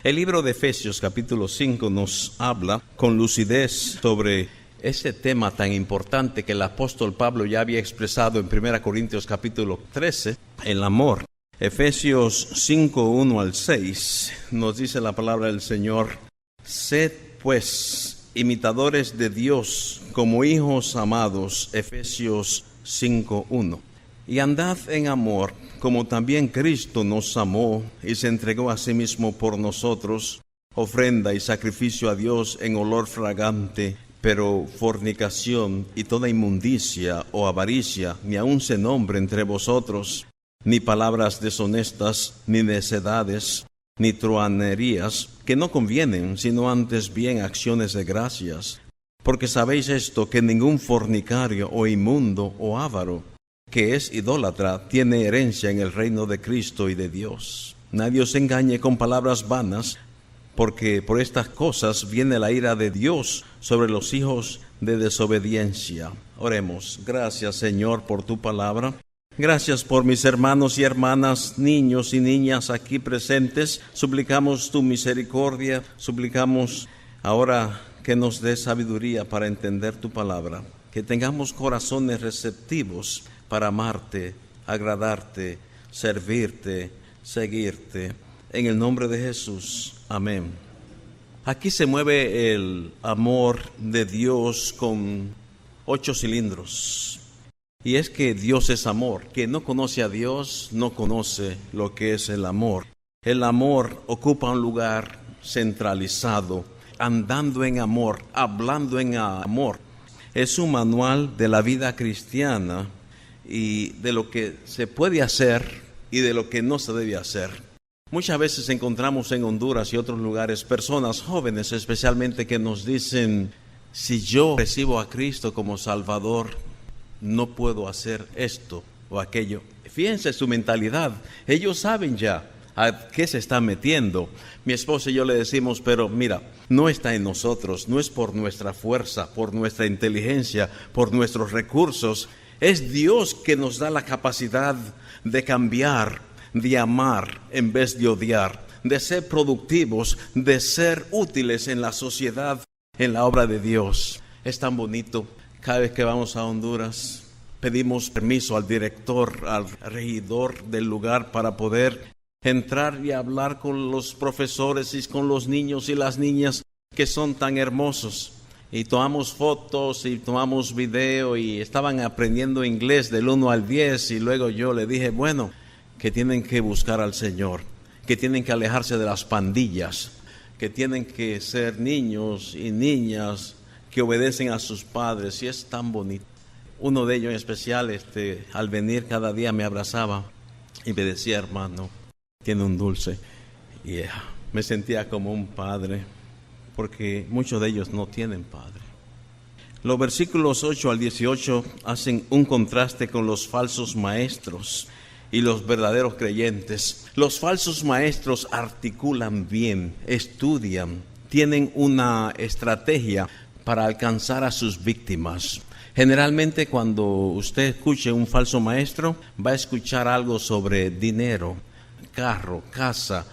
El libro de Efesios capítulo 5 nos habla con lucidez sobre ese tema tan importante que el apóstol Pablo ya había expresado en 1 Corintios capítulo 13, el amor. Efesios 5, 1 al 6 nos dice la palabra del Señor: sed pues imitadores de Dios como hijos amados. Efesios 5, 1. Y andad en amor, como también Cristo nos amó y se entregó a sí mismo por nosotros, ofrenda y sacrificio a Dios en olor fragante. Pero fornicación y toda inmundicia o avaricia ni aun se nombre entre vosotros, ni palabras deshonestas, ni necedades, ni truhanerías, que no convienen, sino antes bien acciones de gracias. Porque sabéis esto, que ningún fornicario o inmundo o avaro, que es idólatra, tiene herencia en el reino de Cristo y de Dios. Nadie os engañe con palabras vanas, porque por estas cosas viene la ira de Dios sobre los hijos de desobediencia. Oremos. Gracias, Señor, por tu palabra. Gracias por mis hermanos y hermanas, niños y niñas aquí presentes. Suplicamos tu misericordia, suplicamos ahora que nos dé sabiduría para entender tu palabra, que tengamos corazones receptivos para amarte, agradarte, servirte, seguirte. En el nombre de Jesús, amén. Aquí se mueve el amor de Dios con 8 cilindros. Y es que Dios es amor. Quien no conoce a Dios no conoce lo que es el amor. El amor ocupa un lugar centralizado, andando en amor, hablando en amor. Es un manual de la vida cristiana y de lo que se puede hacer y de lo que no se debe hacer. Muchas veces encontramos en Honduras y otros lugares personas jóvenes especialmente que nos dicen: si yo recibo a Cristo como Salvador, no puedo hacer esto o aquello. Fíjense su mentalidad. Ellos saben ya a qué se están metiendo. Mi esposa y yo le decimos: pero mira, no está en nosotros, no es por nuestra fuerza, por nuestra inteligencia, por nuestros recursos. Es Dios que nos da la capacidad de cambiar, de amar en vez de odiar, de ser productivos, de ser útiles en la sociedad, en la obra de Dios. Es tan bonito. Cada vez que vamos a Honduras, pedimos permiso al director, al regidor del lugar para poder entrar y hablar con los profesores y con los niños y las niñas que son tan hermosos. Y tomamos fotos y tomamos video y estaban aprendiendo inglés del 1 al 10 y luego yo le dije, bueno, que tienen que buscar al Señor, que tienen que alejarse de las pandillas, que tienen que ser niños y niñas que obedecen a sus padres, y es tan bonito. Uno de ellos en especial, al venir cada día me abrazaba y me decía: hermano, tiene un dulce. Y me sentía como un padre, porque muchos de ellos no tienen padre. Los versículos 8 al 18 hacen un contraste con los falsos maestros y los verdaderos creyentes. Los falsos maestros articulan bien, estudian, tienen una estrategia para alcanzar a sus víctimas. Generalmente cuando usted escuche un falso maestro, va a escuchar algo sobre dinero, carro, casa,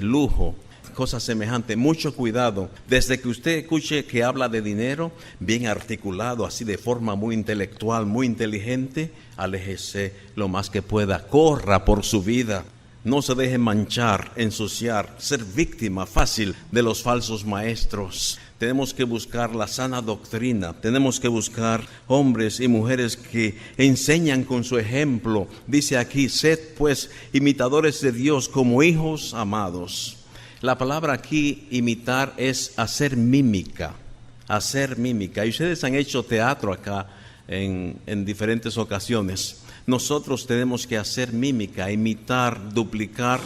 lujo, cosas semejantes. Mucho cuidado. Desde que usted escuche que habla de dinero, bien articulado, así de forma muy intelectual, muy inteligente, aléjese lo más que pueda. Corra por su vida. No se deje manchar, ensuciar, ser víctima fácil de los falsos maestros. Tenemos que buscar la sana doctrina. Tenemos que buscar hombres y mujeres que enseñan con su ejemplo. Dice aquí: sed pues imitadores de Dios como hijos amados. La palabra aquí, imitar, es hacer mímica. Hacer mímica. Y ustedes han hecho teatro acá en diferentes ocasiones. Nosotros tenemos que hacer mímica, imitar, duplicar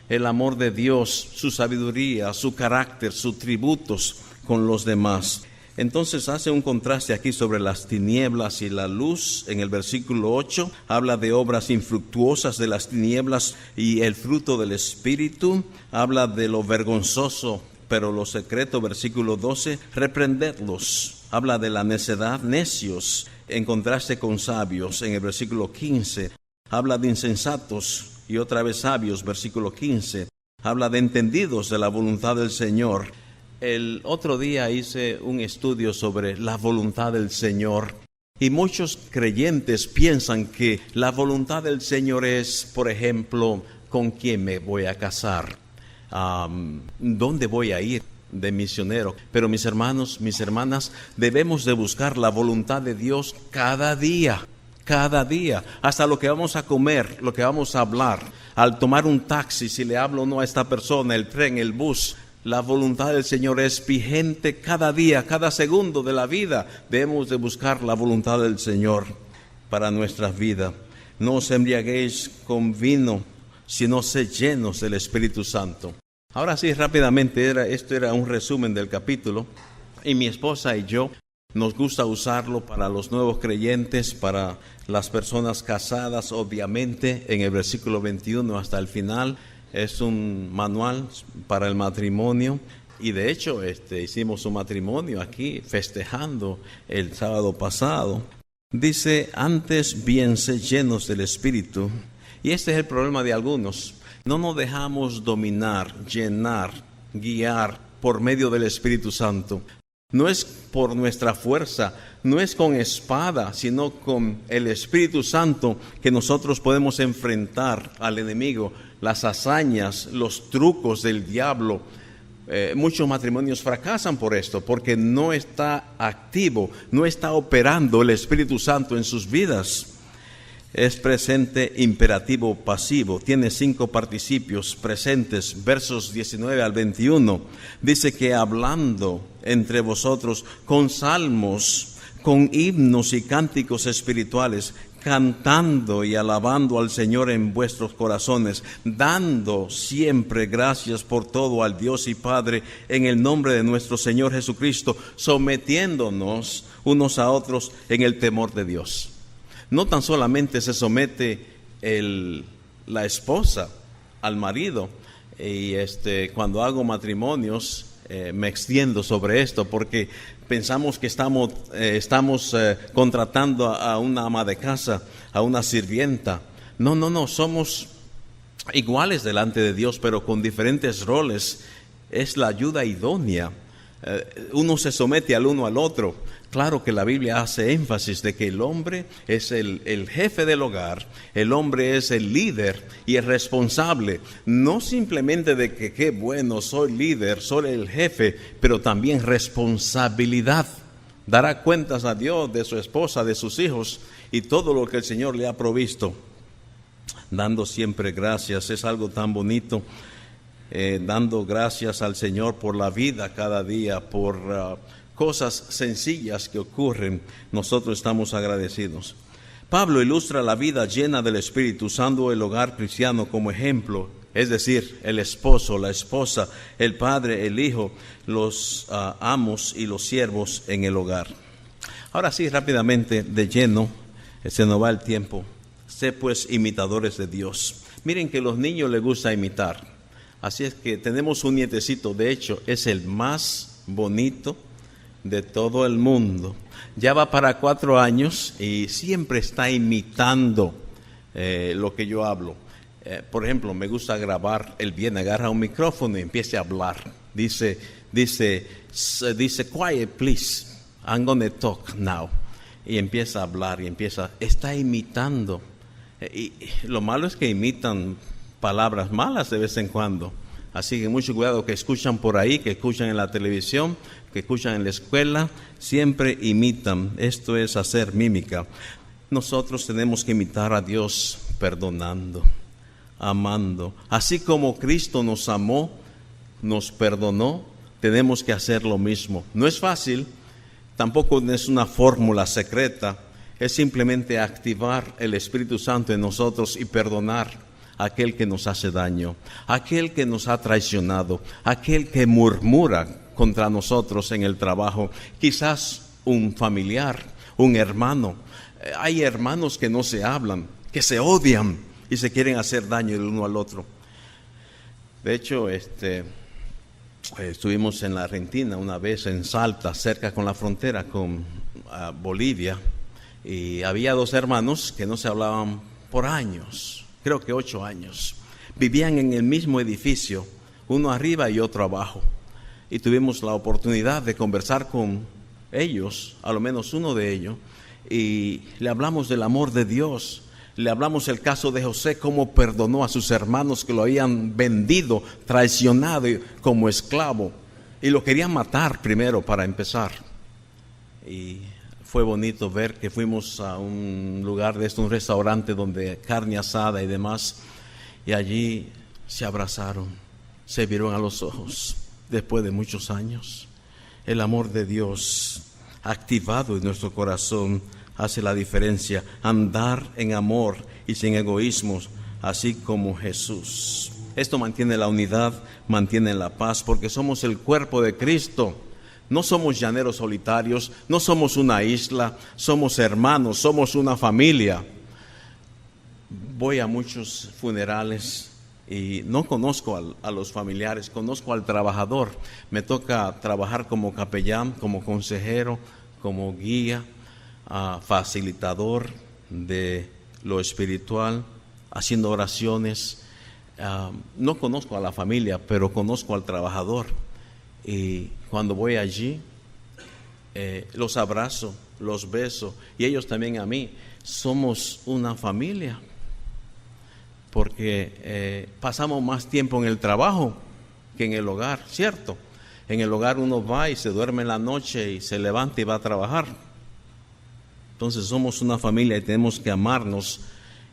el amor de Dios, su sabiduría, su carácter, sus tributos con los demás. Entonces hace un contraste aquí sobre las tinieblas y la luz. En el versículo 8 habla de obras infructuosas de las tinieblas y el fruto del Espíritu. Habla de lo vergonzoso, pero lo secreto. Versículo 12, reprendedlos. Habla de la necedad, necios, en contraste con sabios. En el versículo 15 habla de insensatos y otra vez sabios. Versículo 15 habla de entendidos de la voluntad del Señor. El otro día hice un estudio sobre la voluntad del Señor y muchos creyentes piensan que la voluntad del Señor es, por ejemplo, ¿con quién me voy a casar? ¿Dónde voy a ir de misionero? Pero mis hermanos, mis hermanas, debemos de buscar la voluntad de Dios cada día, hasta lo que vamos a comer, lo que vamos a hablar, al tomar un taxi, si le hablo o no a esta persona, el tren, el bus. La voluntad del Señor es vigente cada día, cada segundo de la vida. Debemos de buscar la voluntad del Señor para nuestra vida. No os embriaguéis con vino, sino sed llenos del Espíritu Santo. Ahora sí, rápidamente, esto era un resumen del capítulo. Y mi esposa y yo nos gusta usarlo para los nuevos creyentes, para las personas casadas, obviamente, en el versículo 21 hasta el final. Es un manual para el matrimonio y de hecho hicimos un matrimonio aquí festejando el sábado pasado. Dice, antes bien sed llenos del Espíritu. Y este es el problema de algunos. No nos dejamos dominar, llenar, guiar por medio del Espíritu Santo. No es por nuestra fuerza, no es con espada, sino con el Espíritu Santo que nosotros podemos enfrentar al enemigo, las hazañas, los trucos del diablo. Muchos matrimonios fracasan por esto, porque no está activo, no está operando el Espíritu Santo en sus vidas. Es presente, imperativo, pasivo. Tiene 5 participios presentes, versos 19 al 21. Dice que hablando entre vosotros con salmos, con himnos y cánticos espirituales, cantando y alabando al Señor en vuestros corazones, dando siempre gracias por todo al Dios y Padre en el nombre de nuestro Señor Jesucristo, sometiéndonos unos a otros en el temor de Dios. No tan solamente se somete la esposa al marido, y cuando hago matrimonios me extiendo sobre esto porque pensamos que estamos contratando a una ama de casa, a una sirvienta. No, somos iguales delante de Dios, pero con diferentes roles. Es la ayuda idónea. Uno se somete al uno al otro. Claro que la Biblia hace énfasis de que el hombre es el jefe del hogar, el hombre es el líder y el responsable, no simplemente de que qué bueno, soy líder, soy el jefe, pero también responsabilidad. Dará cuentas a Dios de su esposa, de sus hijos y todo lo que el Señor le ha provisto. Dando siempre gracias, es algo tan bonito. Dando gracias al Señor por la vida cada día, por cosas sencillas que ocurren, nosotros estamos agradecidos. Pablo ilustra la vida llena del Espíritu usando el hogar cristiano como ejemplo, es decir, el esposo, la esposa, el padre, el hijo, los amos y los siervos en el hogar. Ahora sí, rápidamente, de lleno, se nos va el tiempo. Sé pues imitadores de Dios. Miren que a los niños les gusta imitar. Así es que tenemos un nietecito, de hecho, es el más bonito de todo el mundo. Ya va para 4 años y siempre está imitando lo que yo hablo. Por ejemplo, me gusta grabar, él viene, agarra un micrófono y empieza a hablar. Dice, quiet please, I'm gonna talk now. Y empieza a hablar está imitando. Y lo malo es que imitan palabras malas de vez en cuando. Así que mucho cuidado, que escuchan por ahí, que escuchan en la televisión, que escuchan en la escuela, siempre imitan. Esto es hacer mímica. Nosotros tenemos que imitar a Dios perdonando, amando. Así como Cristo nos amó, nos perdonó, tenemos que hacer lo mismo. No es fácil, tampoco es una fórmula secreta, es simplemente activar el Espíritu Santo en nosotros y perdonar a aquel que nos hace daño, aquel que nos ha traicionado, aquel que murmura contra nosotros en el trabajo, quizás un familiar, un hermano. Hay hermanos que no se hablan, que se odian y se quieren hacer daño el uno al otro. De hecho, estuvimos en la Argentina una vez, en Salta, cerca con la frontera con Bolivia, y había 2 hermanos que no se hablaban por años, creo que 8 años. vivían en el mismo edificio, uno arriba y otro abajo. Y tuvimos la oportunidad de conversar con ellos, a lo menos uno de ellos, y le hablamos del amor de Dios. Le hablamos el caso de José, cómo perdonó a sus hermanos que lo habían vendido, traicionado como esclavo, y lo querían matar primero para empezar. Y fue bonito ver que fuimos a un lugar de esto, un restaurante donde carne asada y demás, y allí se abrazaron, se vieron a los ojos después de muchos años. El amor de Dios activado en nuestro corazón hace la diferencia. Andar en amor y sin egoísmos, así como Jesús. Esto mantiene la unidad, mantiene la paz, porque somos el cuerpo de Cristo. No somos llaneros solitarios, no somos una isla, somos hermanos, somos una familia. Voy a muchos funerales y no conozco a los familiares, conozco al trabajador. Me toca trabajar como capellán, como consejero, como guía, facilitador de lo espiritual, haciendo oraciones. No conozco a la familia, pero conozco al trabajador. Y cuando voy allí, los abrazo, los beso, y ellos también a mí. Somos una familia, porque pasamos más tiempo en el trabajo que en el hogar, ¿cierto? En el hogar uno va y se duerme en la noche y se levanta y va a trabajar. Entonces somos una familia y tenemos que amarnos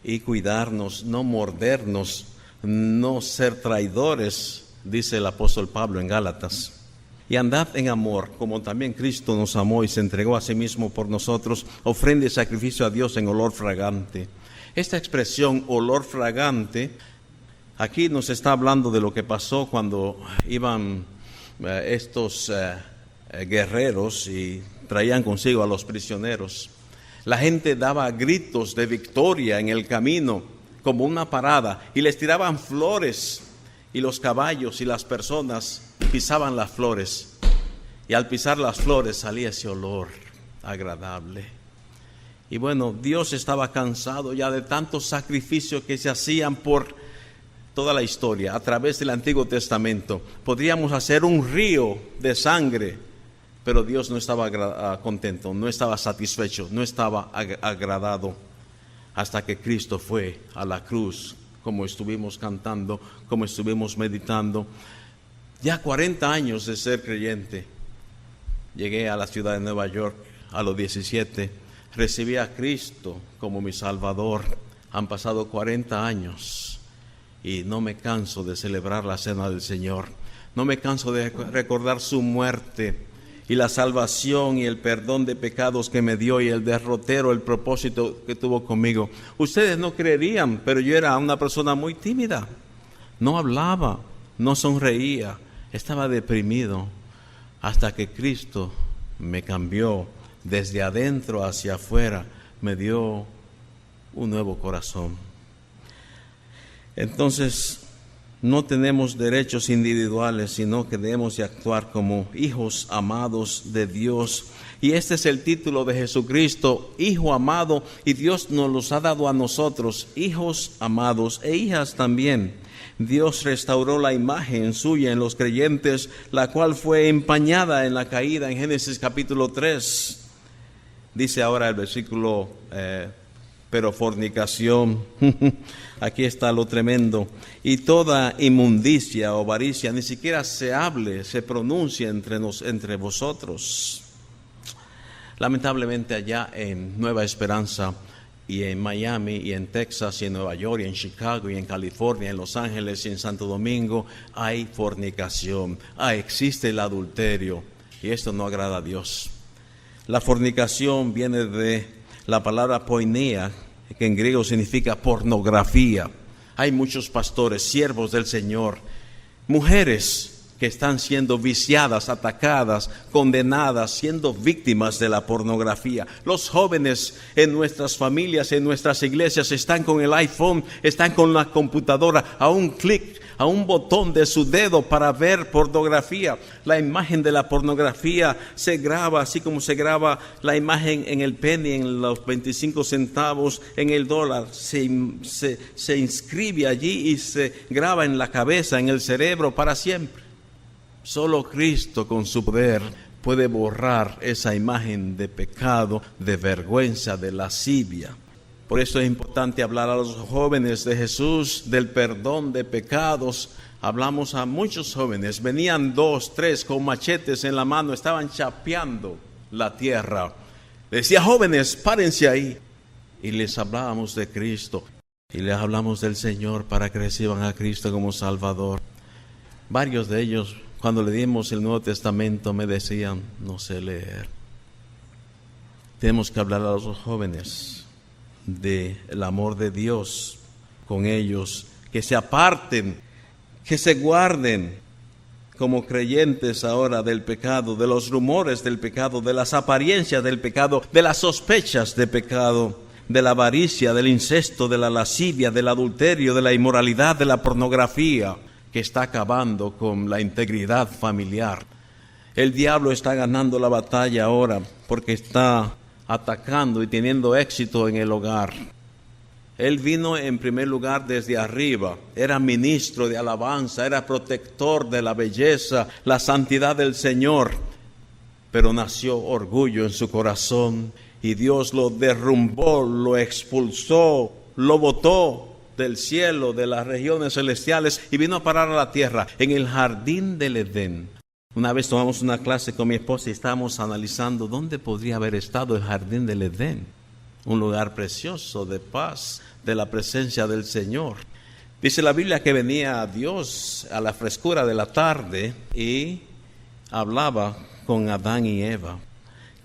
y cuidarnos, no mordernos, no ser traidores, dice el apóstol Pablo en Gálatas. Y andad en amor, como también Cristo nos amó y se entregó a sí mismo por nosotros, ofrenda y sacrificio a Dios en olor fragante. Esta expresión, olor fragante, aquí nos está hablando de lo que pasó cuando iban estos guerreros y traían consigo a los prisioneros. La gente daba gritos de victoria en el camino, como una parada, y les tiraban flores, y los caballos y las personas pisaban las flores, y al pisar las flores salía ese olor agradable. Y bueno, Dios estaba cansado ya de tantos sacrificios que se hacían por toda la historia, a través del Antiguo Testamento. Podríamos hacer un río de sangre, pero Dios no estaba contento, no estaba satisfecho, no estaba agradado, hasta que Cristo fue a la cruz, como estuvimos cantando, como estuvimos meditando. Ya 40 años de ser creyente. Llegué a la ciudad de Nueva York a los 17, recibí a Cristo como mi Salvador. Han pasado 40 años y no me canso de celebrar la cena del Señor. No me canso de recordar su muerte y la salvación y el perdón de pecados que me dio y el derrotero, el propósito que tuvo conmigo. Ustedes no creerían, pero yo era una persona muy tímida. No hablaba, no sonreía, estaba deprimido, hasta que Cristo me cambió desde adentro hacia afuera, me dio un nuevo corazón. Entonces, no tenemos derechos individuales, sino que debemos de actuar como hijos amados de Dios. Y este es el título de Jesucristo, Hijo amado, y Dios nos los ha dado a nosotros, hijos amados e hijas también. Dios restauró la imagen suya en los creyentes, la cual fue empañada en la caída en Génesis capítulo 3. Dice ahora el versículo, pero fornicación, aquí está lo tremendo, y toda inmundicia o avaricia, ni siquiera se hable, se pronuncia entre vosotros. Lamentablemente allá en Nueva Esperanza y en Miami y en Texas y en Nueva York y en Chicago y en California, en Los Ángeles y en Santo Domingo hay fornicación, existe el adulterio, y esto no agrada a Dios. La fornicación viene de la palabra poinia, que en griego significa pornografía. Hay muchos pastores, siervos del Señor, mujeres que están siendo viciadas, atacadas, condenadas, siendo víctimas de la pornografía. Los jóvenes en nuestras familias, en nuestras iglesias, están con el iPhone, están con la computadora, a un clic, a un botón de su dedo para ver pornografía. La imagen de la pornografía se graba así como se graba la imagen en el penny, en los 25 centavos, en el dólar. Se inscribe allí y se graba en la cabeza, en el cerebro para siempre. Solo Cristo con su poder puede borrar esa imagen de pecado, de vergüenza, de lascivia. Por eso es importante hablar a los jóvenes de Jesús, del perdón de pecados. Hablamos a muchos jóvenes, venían 2, 3 con machetes en la mano, estaban chapeando la tierra. Decía, jóvenes, párense ahí. Y les hablábamos de Cristo y les hablamos del Señor para que reciban a Cristo como Salvador. Varios de ellos, cuando le dimos el Nuevo Testamento, me decían, no sé leer. Tenemos que hablar a los jóvenes del amor de Dios con ellos, que se aparten, que se guarden como creyentes ahora del pecado, de los rumores del pecado, de las apariencias del pecado, de las sospechas de pecado, de la avaricia, del incesto, de la lascivia, del adulterio, de la inmoralidad, de la pornografía, que está acabando con la integridad familiar. El diablo está ganando la batalla ahora porque está atacando y teniendo éxito en el hogar. Él vino en primer lugar desde arriba, era ministro de alabanza, era protector de la belleza, la santidad del Señor, pero nació orgullo en su corazón y Dios lo derrumbó, lo expulsó, lo botó del cielo, de las regiones celestiales y vino a parar a la tierra en el jardín del Edén. Una vez tomamos una clase con mi esposa y estábamos analizando dónde podría haber estado el jardín del Edén. Un lugar precioso de paz, de la presencia del Señor. Dice la Biblia que venía Dios a la frescura de la tarde y hablaba con Adán y Eva.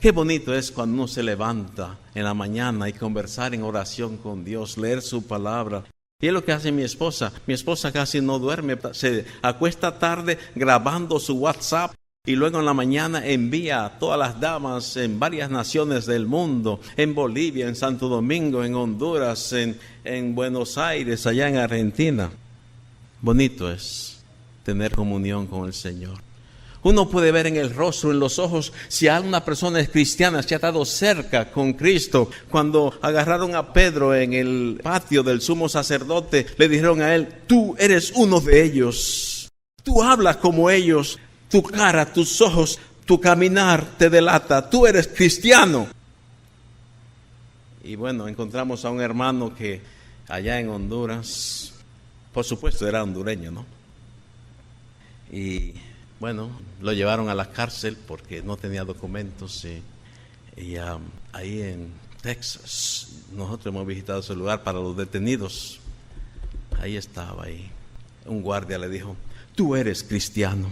Qué bonito es cuando uno se levanta en la mañana y conversar en oración con Dios, leer su palabra. Y es lo que hace mi esposa. Mi esposa casi no duerme, se acuesta tarde grabando su WhatsApp y luego en la mañana envía a todas las damas en varias naciones del mundo, en Bolivia, en Santo Domingo, en Honduras, en Buenos Aires, allá en Argentina. Bonito es tener comunión con el Señor. Uno puede ver en el rostro, en los ojos, si alguna persona es cristiana, si ha estado cerca con Cristo. Cuando agarraron a Pedro en el patio del sumo sacerdote, le dijeron a él, tú eres uno de ellos. Tú hablas como ellos, tu cara, tus ojos, tu caminar te delata. Tú eres cristiano. Y bueno, encontramos a un hermano que allá en Honduras, por supuesto era hondureño, ¿no? Y bueno, lo llevaron a la cárcel porque no tenía documentos y ahí en Texas, nosotros hemos visitado ese lugar para los detenidos. Ahí estaba ahí. Un guardia le dijo, tú eres cristiano.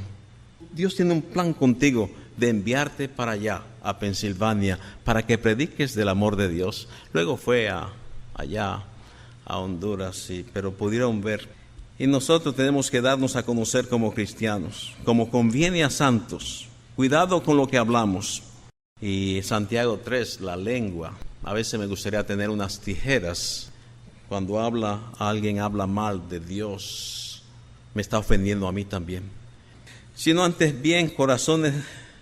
Dios tiene un plan contigo de enviarte para allá, a Pensilvania, para que prediques del amor de Dios. Luego fue allá a Honduras, pero pudieron ver. Y nosotros tenemos que darnos a conocer como cristianos, como conviene a santos. Cuidado con lo que hablamos. Y Santiago 3, la lengua. A veces me gustaría tener unas tijeras. Cuando alguien habla mal de Dios, me está ofendiendo a mí también. Sino antes bien, corazones,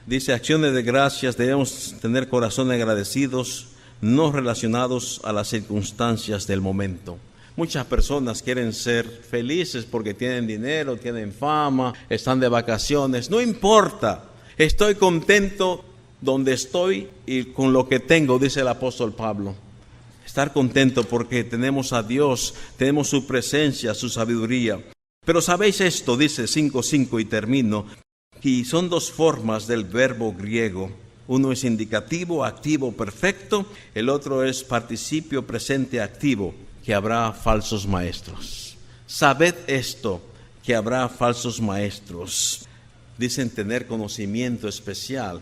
dice, acciones de gracias, debemos tener corazones agradecidos, no relacionados a las circunstancias del momento. Muchas personas quieren ser felices porque tienen dinero, tienen fama, están de vacaciones. No importa, estoy contento donde estoy y con lo que tengo, dice el apóstol Pablo. Estar contento porque tenemos a Dios, tenemos su presencia, su sabiduría. Pero sabéis esto, dice 5:5 y termino, y son dos formas del verbo griego. Uno es indicativo, activo, perfecto. El otro es participio presente activo, que habrá falsos maestros. Sabed esto, que habrá falsos maestros. Dicen tener conocimiento especial.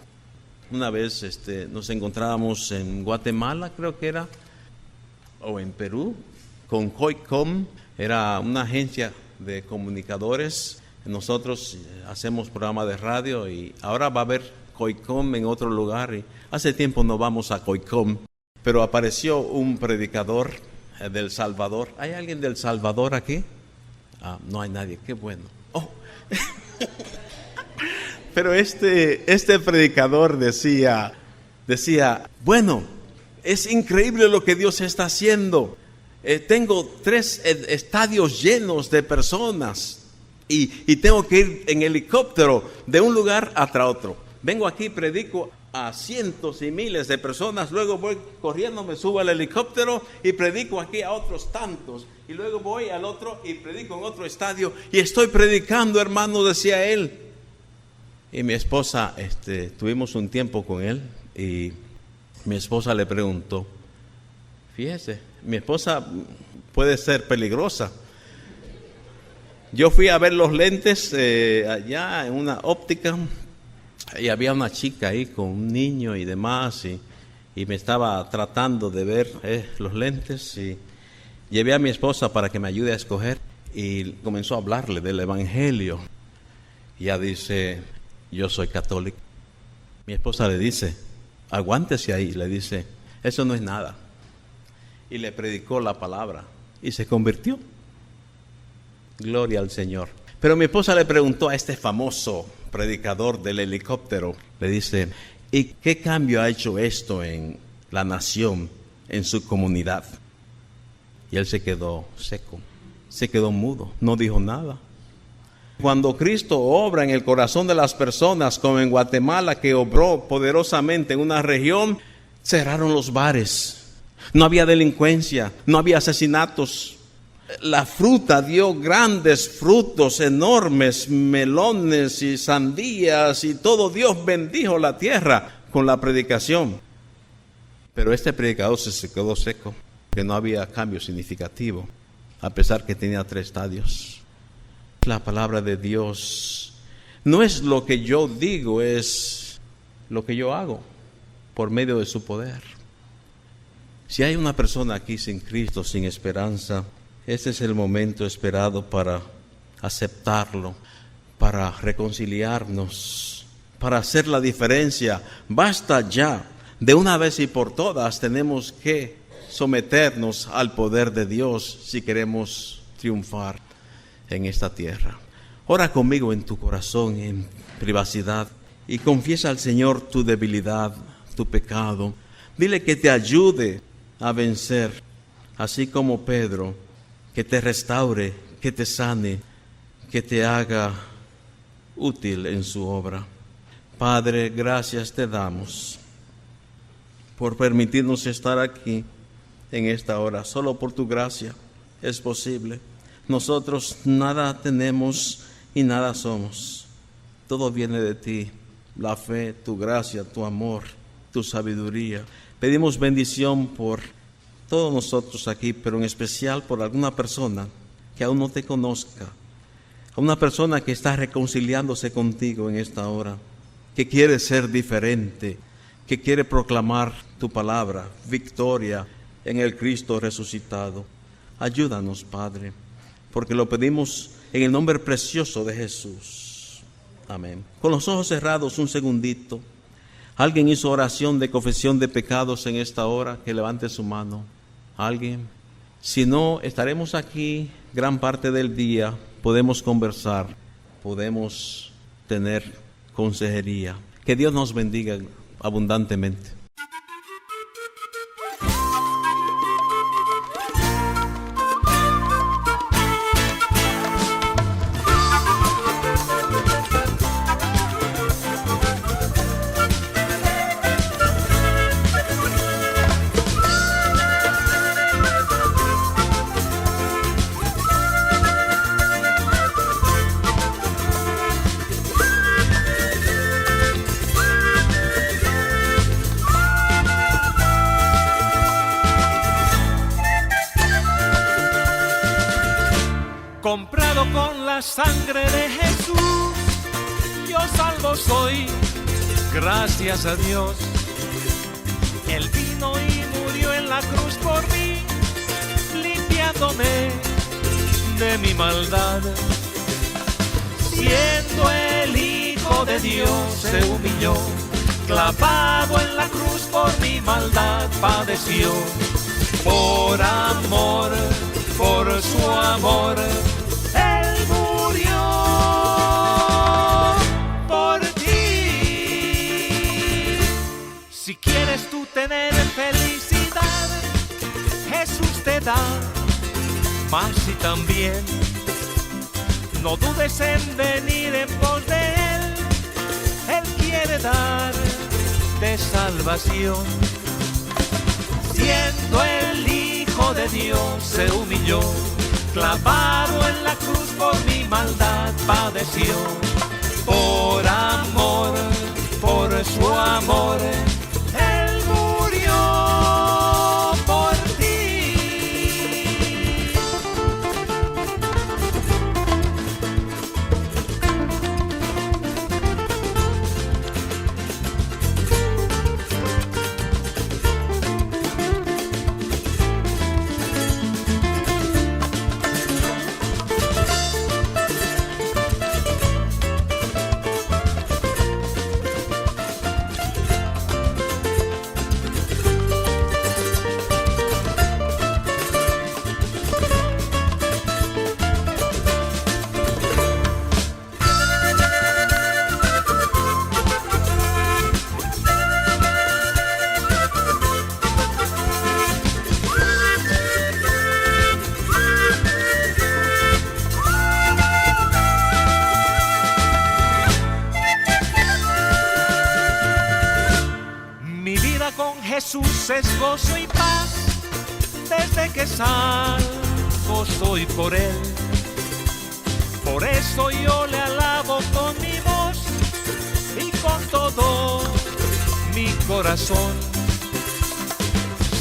Una vez nos encontrábamos en Guatemala, creo que era, o en Perú, con COICOM, era una agencia de comunicadores. Nosotros hacemos programa de radio y ahora va a haber COICOM en otro lugar. Y hace tiempo no vamos a COICOM, pero apareció un predicador del Salvador. ¿Hay alguien del Salvador aquí? No hay nadie, qué bueno. Oh. Pero este predicador decía, bueno, es increíble lo que Dios está haciendo. Tengo 3 estadios llenos de personas y tengo que ir en helicóptero de un lugar hasta otro. Vengo aquí, predico a cientos y miles de personas, luego voy corriendo, me subo al helicóptero y predico aquí a otros tantos, y luego voy al otro y predico en otro estadio, y estoy predicando, hermano, decía él. Y mi esposa, tuvimos un tiempo con él, y mi esposa le preguntó, fíjese, mi esposa puede ser peligrosa. Yo fui a ver los lentes allá en una óptica, y había una chica ahí con un niño y demás, y me estaba tratando de ver los lentes, y llevé a mi esposa para que me ayude a escoger, y comenzó a hablarle del evangelio. Y ella dice, yo soy católico. Mi esposa le dice, aguántese ahí, le dice, eso no es nada. Y le predicó la palabra y se convirtió. Gloria al Señor. Pero mi esposa le preguntó a este famoso predicador del helicóptero, le dice, ¿y qué cambio ha hecho esto en la nación, en su comunidad? Y él se quedó seco, se quedó mudo, no dijo nada. Cuando Cristo obra en el corazón de las personas, como en Guatemala, que obró poderosamente en una región, cerraron los bares, no había delincuencia, no había asesinatos. La fruta dio grandes frutos, enormes, melones y sandías y todo. Dios bendijo la tierra con la predicación. Pero este predicador se quedó seco, que no había cambio significativo, a pesar que tenía 3 estadios. La palabra de Dios no es lo que yo digo, es lo que yo hago por medio de su poder. Si hay una persona aquí sin Cristo, sin esperanza, este es el momento esperado para aceptarlo, para reconciliarnos, para hacer la diferencia. Basta ya, de una vez y por todas tenemos que someternos al poder de Dios si queremos triunfar en esta tierra. Ora conmigo en tu corazón, en privacidad, y confiesa al Señor tu debilidad, tu pecado. Dile que te ayude a vencer, así como Pedro, que te restaure, que te sane, que te haga útil en su obra. Padre, gracias te damos por permitirnos estar aquí en esta hora. Solo por tu gracia es posible. Nosotros nada tenemos y nada somos. Todo viene de ti, la fe, tu gracia, tu amor, tu sabiduría. Pedimos bendición por todos nosotros aquí, pero en especial por alguna persona que aún no te conozca, a una persona que está reconciliándose contigo en esta hora, que quiere ser diferente, que quiere proclamar tu palabra, victoria en el Cristo resucitado. Ayúdanos, Padre, porque lo pedimos en el nombre precioso de Jesús. Amén. Con los ojos cerrados un segundito. ¿Alguien hizo oración de confesión de pecados en esta hora? Que levante su mano. ¿Alguien? Si no, estaremos aquí gran parte del día. Podemos conversar, podemos tener consejería. Que Dios nos bendiga abundantemente. Comprado con la sangre de Jesús, yo salvo soy, gracias a Dios. Él vino y murió en la cruz por mí, limpiándome de mi maldad. Siendo el Hijo de Dios se humilló, clavado en la cruz por mi maldad padeció. Por amor, por su amor, dar, mas si también no dudes en venir en pos de Él. Él quiere dar de salvación. Siendo el Hijo de Dios se humilló, clavado en la cruz por mi maldad padeció. Por amor, por su amor, Él murió por ti. Con Jesús es gozo y paz, desde que salgo soy por Él. Por eso yo le alabo con mi voz y con todo mi corazón.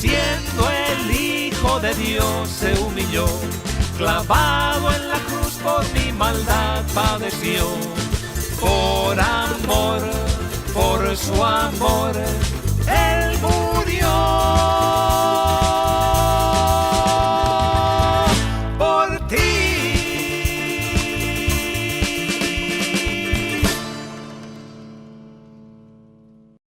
Siendo el Hijo de Dios se humilló, clavado en la cruz por mi maldad padeció. Por amor, por su amor,